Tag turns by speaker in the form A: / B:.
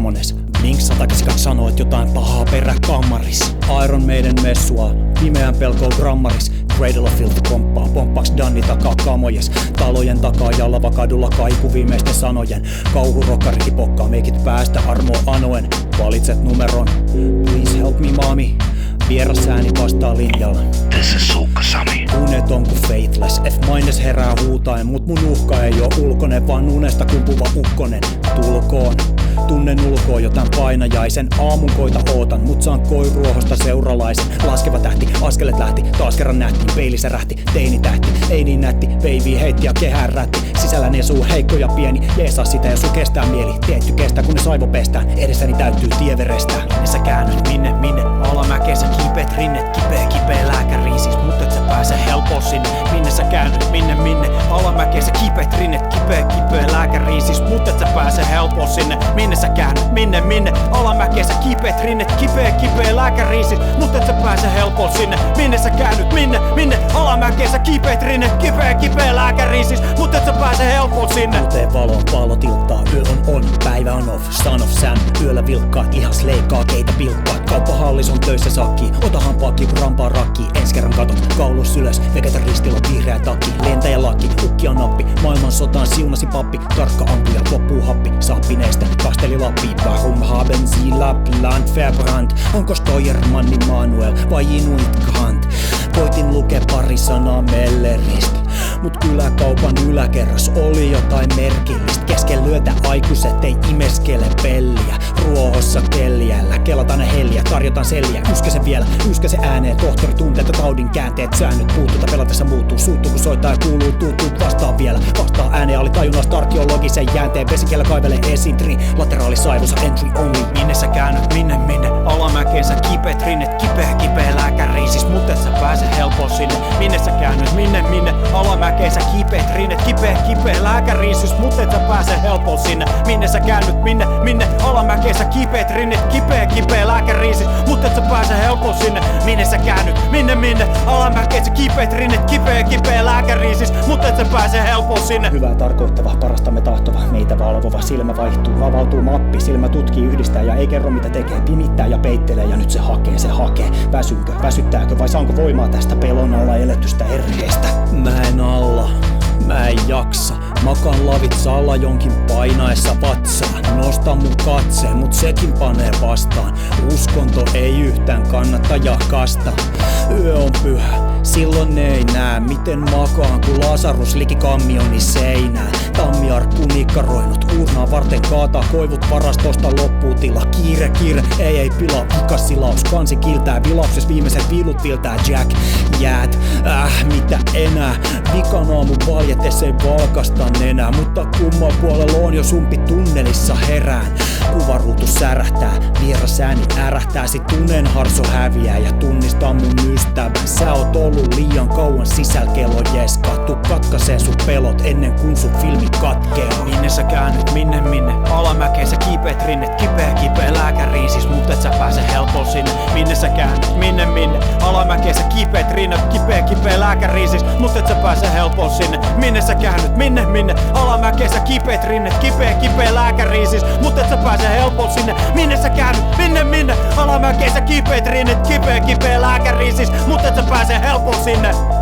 A: Ramones. Blink 182 sanoo, et jotain pahaa peräkammaris. Iron Maiden messua, pimeän pelkoon grammaris. Cradle of Filth komppaa, pomppaks Danni takaa kamojes. Talojen takaa Jalava kadulla kaiku viimeisten sanojen. Kauhurokkarikin pokkaa meikit päästä armoa anoen. Valitset numeron, please help me mami. Vieras ääni vastaa linjalla.
B: Tässä Suukka Sami.
A: Unet on ku faithless, F- herää huutaen. Mut mun uhka ei oo ulkonen, vaan unesta kumpuva ukkonen. Tulkoon, tunnen ulkoa jo tän painajaisen. Aamun koita ootan, mut saan koiruohosta seuralaisen. Laskeva tähti, askelet lähti, taas kerran nähtiin. Peili särähti, teini tähti, ei niin nätti. Veivi heitti ja kehään rätti. Sisällä nesuu heikko ja pieni. Jeesaa sitä ja sun kestää mieli. Tietty kestää kunnes aivo pestään. Edessäni täytyy tie verestää. Minne sä käännyt, minne, alamäkeensä kipeet rinnet, kipeä lääkäriin siis, mut et sä pääse helpoon sinne. Minne sä käynyt, minne, alamäkeensä kipeet rinnet, kipeä lääkäriin siis, mut et sä pääse helpoon sinne. Minne sä käynyt, minne, alamäkeensä kipeet rinnet, kipeä lääkäriin siis, mut et sä pääse helpoon sinne. Minne sä käynyt, minne, alamäkeensä kipeet rinnet, kipeä lääkäriin siis, mut et sä pääse helpoon sinne. Uuteen valoon pallo tilttaa, yö on, päivä on off, son of Sam. Yöllä vilkkaat, ihas leikkaa, keitä pilkkaat. Kauppahallis on töissä sakki, otahan pakki kun rampaa rakki. Ensi kerran katot, kaulus ylös, veketä ristillä vihreä takki. Lentäjä lakki, ukki on nappi, maailman sotaan siunasi pappi. Tarkka ampuja, loppuu happi, saappineistä kasteli Lappi. Warum haben Sie Lappland verbrannt? Onko Steuermanni Manuel vai Inuit Kant? Koitin lukea pari sanaa Melleristä, mut kyläkaupan yläkerras oli jotain merkillistä. Kesken lyötä aikuiset ei imeskele pelliä. Ruohossa kelliällä, kelataan ne helliä, tarjotaan selliä. Yskäse vielä, yskäse ääneen, tohtori tunteet ja taudin käänteet. Säännöt puuttuuta, pelatessa muuttuu, suuttuu kun soittaa ja kuuluu, tuuttuu vastaan vielä. Vastaa ääneen, alitajunnas arkeologisen jäänteen. Vesikielä kaivelee esintri, lateraalisaivossa entry only. Minne sä käännyt, minne, alamäkeensä kipeät rinnet, kipeä lääkäriin siis, mut et sä pääse helpoon sinne. Minne sä käännyt, minne, alamäkeensä kipeät rinnet, kipeä lääkäriin siis, mut et sä pääse helpoon sinne. Minne sä käynyt, minne, alamäkeensä kipeät rinnet, kipeä lääkäriin siis, mut et sä pääse helpoon sinne. Minne sä käynyt, minne, alamäkeensä kipeät rinnet, kipeä lääkäriin siis, mut et sä pääse helpoon sinne. Hyvää tarkoittava, parastamme tahtova, meitä valvova, silmä vaihtuu, avautuu mappi, silmä tutkii, yhdistää ja ei kerro mitä tekee, pimittää ja peittelee ja nyt se hakee. Väsynkö, väsyttääkö vai saanko voimaa tästä pelon alla eletystä erheestä? Mä en jaksa. Makaan lavitsalla jonkin painaessa vatsaan. Nosta mun katseen, mut sekin panee vastaan. Uskonto ei yhtään kannattaja kasta. Yö on pyhä, silloin ne ei näe miten makaan kun Lasarus liki kammioni seinään. Tammiarkku nikkaroinut, urnaa varten kaataa koivut varastosta loppuu tila. Kiire, ei pilaa vikasilaus. Kansi kiltää vilaukses viimeiset viilut tiltää Jack. Jäät, mitä enää. Vikan aamun valjetes ei valkasta nenää, mutta kumman puolella on jo sumpi tunnelissa herään. Kuvaruutu särähtää, vieras ääni ärähtää, sit tunnen harso häviää ja tunnistaa mun ystävän. Sä oot ollut liian kauan sisällä kello jeskaa. Tuu katkaisee sun pelot ennen kuin sun filmi katkeaa. Minne sä käännyt, minne, alamäkeensä kipeät rinnet, kipeä lääkäriin siis, mut et sä pääse helpoon sinne. Minne sä käännyt, minne, alamäkeensä kipeät rinnet, kipeä lääkäriin siis, mut et sä pääse helpoon sinne. Minne sä käännyt, minne, alamäkeensä kipeät rinnet, kipeä lääkäriin siis, mut et sä pääse helpoon sinne. Minne sä käynyt, minne, alamäkeensä kipeät rinnet, kipeä lääkäriin siis, mut et sä pääse helpoon sinne.